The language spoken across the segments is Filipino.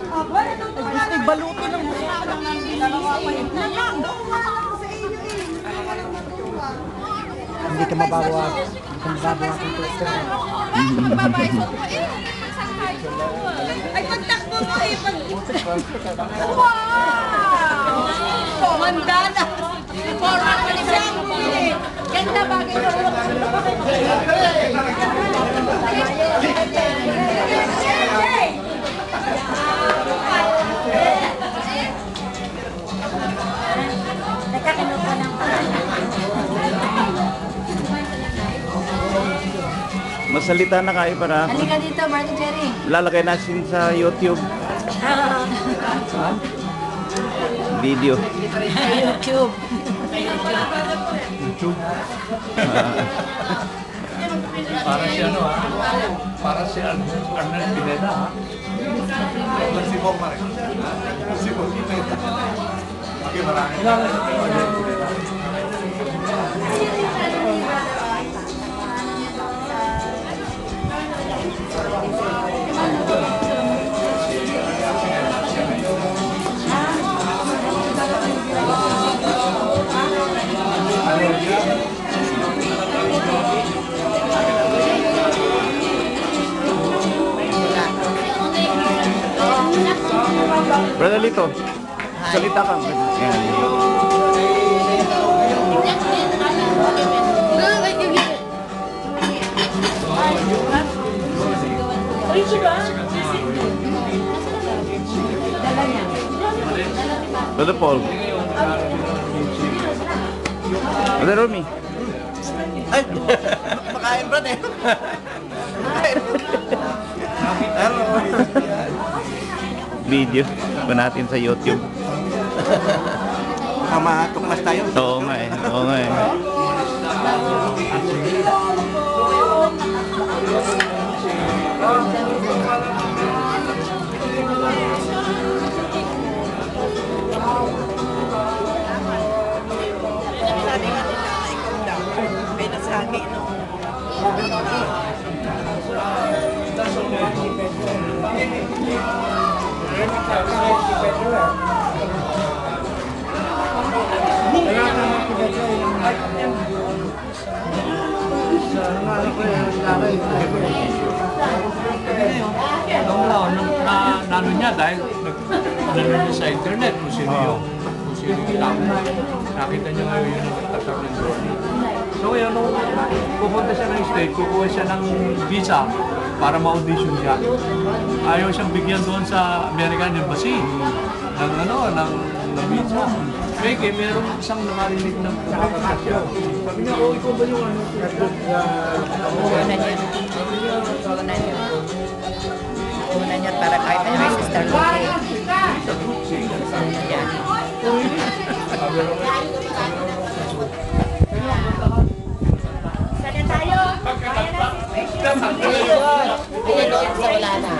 Gusto baluto ng mukha lang ng Hindi ka mababawas. Hindi ka mababawas ng pwesto. Ay, pagtakbo mo eh. Wow! Mandala! Format pa ni Bramble. Ganda bagay ko. Nagkakinuha ng Masalita na kayo para halika dito, Martin Jerry. lalagay natin sa YouTube video. YouTube. Para si ano ha? Para si Arnel Pineda ha? Si Bong Marek. Si Bong Pineda. Okay, maraming. Brother Lito, salita ka. Yan. Brother Paul. Brother Romy. Ay, makain bro eh. Video pa natin sa YouTube. Matuklas tayo. Oo nga eh. Oo nga eh. Nano niya dahil nanonood sa internet kung sino yung tao. Nakita niya ngayon yung nagtatak ng drone. So ngayon, nung pupunta siya ng state, kukuha siya ng visa para ma-audition siya. Ayaw siyang bigyan doon sa American Embassy ng visa. Peke, meron isang namarinig ng nakakata siya. Sabi niya, oh, ikaw ba yung ano? Una niya para kahit na may sister Luke. Yan. Sana tayo.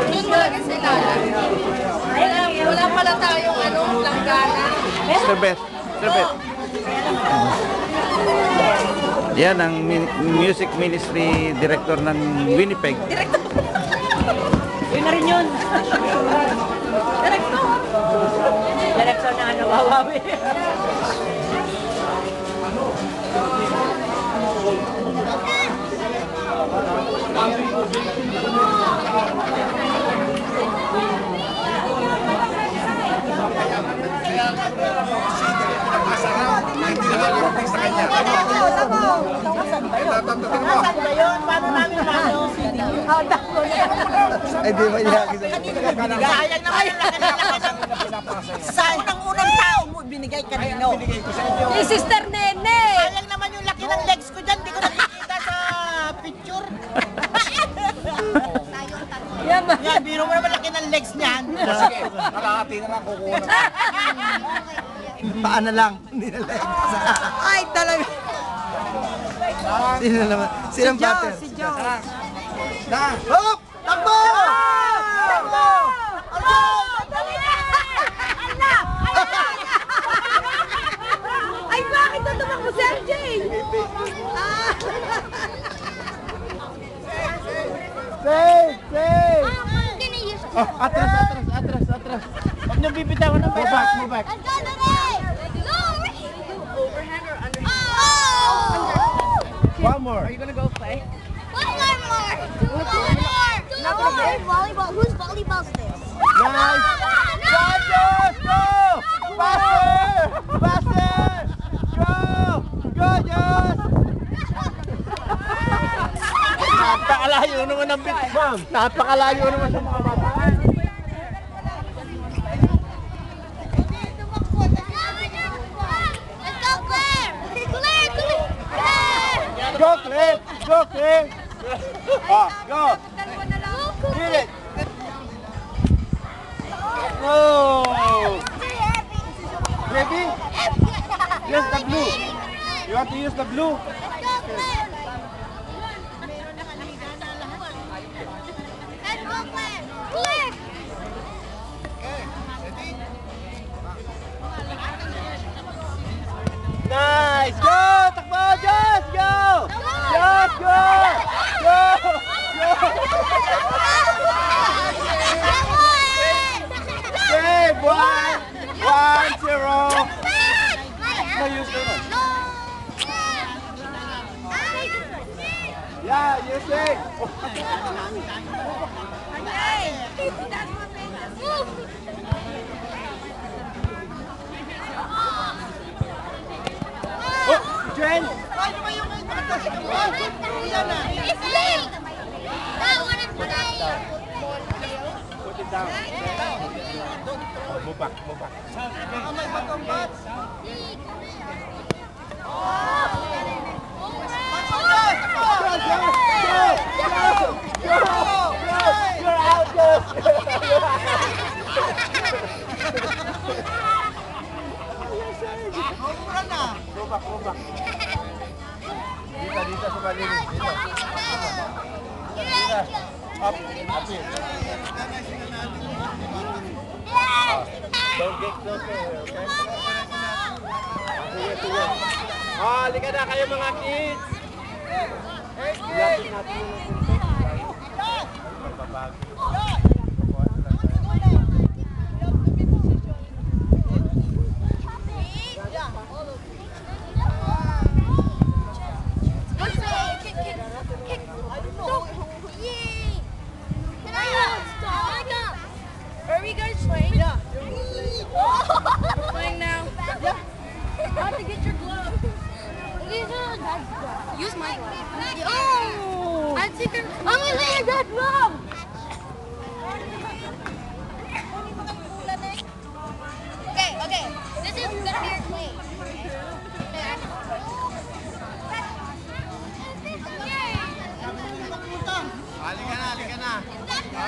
Doon talaga sila. Wala pala tayong langgana. Sir Beth. Sir Beth. Yan ang music ministry director ng Winnipeg. Yun na rin yun. Direktor. Direksyon na ano, wawawi. Ay, di ba niya? Sayang naman yung laki ng unang tao mo binigay kanino. Si Sister Nene. Sayang naman yung laki ng legs ko dyan. Di ko nakikita sa picture. Yan ba? Yan, biro mo naman laki ng legs niyan. Sige, nakakati na lang kukuha. Paan na lang. Hindi na lang. Ay, talaga. Sino naman? Sinong butter? Si Joe. Na! Hop! Takbo! Takbo! Ay, bakit ito tumakbo si RJ? Save! Save! Atras, atras, atras. Huwag niyong bibitawan ng pesa. Move back. Let's go, Lily! Overhand or underhand? Oh! One more. One more! Volleyball. Whose volleyball is this? Nice. Go, Josh! Go! Faster! Faster! Go! Go, Josh! Napakalayo naman ng bit, ma'am. Napakalayo naman sa mga bata. Let's go, Claire! Claire! Go, Claire! Go, Claire! Ah, go! Get it! No! Ready? Use the blue. You want to use the blue? Let's go, Claire! Claire! Nice! Go! Takbo! Just go! Just go! Go! Go! Save! 1-0! No use the one. Yeah, you say. Oh, Jen! It's late! That one is late! Put it down. Oh, move back, move back. You're out, Go back, go back. Dito sa malinis. Dito. Up, up here. Don't get close to her, okay? Sige, sige. Oh, halika na kayo mga kids. Hey, kids! Are we guys playing? Yeah. Playing now. Yeah. How to get your glove? Use my glove. Oh! I think I'm gonna let that glove. Okay, okay. This is gonna be your play. Halika na, halika na.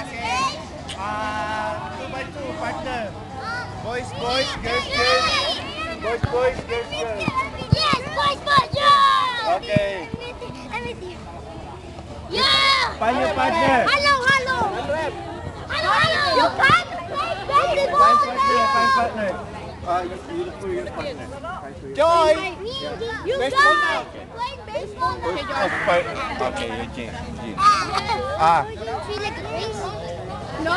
Okay. 2x2, partner. Boys, boys, girls, girls. Boys, boys, girls, girls. Yes, boys, boys, yeah! Okay. Let me see. Yeah! Find your partner. Hello, hello. Hello, hello. You can play basketball Find partner, now. find partner. You look for your partner. Joy! You Baseball guys now. playing baseball now. Okay, you're Jane. Ah. You feel like a race? No.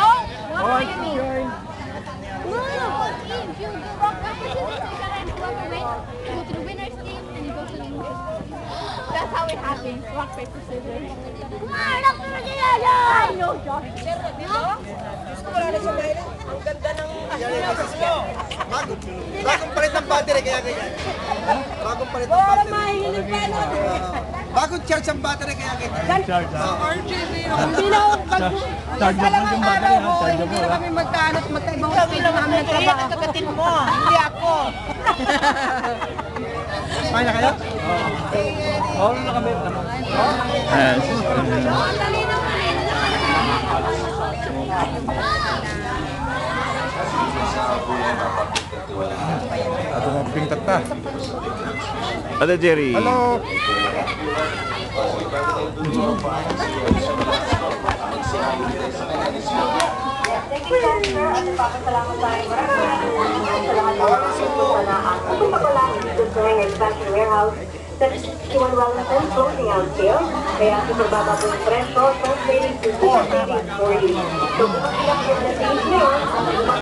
Boys, join. No. If you do rock, paper, scissors, you gotta walk away. You go to the winner's team and you go to the loser's team. That's how it happens. Rock, paper, scissors. Come on, rock, paper, scissors! I know, Josh. No? Bagong palit ng battery kaya ganyan. Bagong palit ng battery. Bagong charge ang battery kaya ganyan. Hindi na ako chargeable yung battery ha, chargeable ha. Kami magkaano at magkaibang schedule namin ng trabaho. Kagatin mo, hindi ako. Kaya na kayo? Oo na kami. Ato mo pintat ta. Ada Jerry. Hello. Kung pagkalaman dito sa expansion warehouse, sa 61 Wellness and closing out sale. Kaya superbaba po yung presyo, translating to 2 savings for you. So kung sila po na sales ngayon,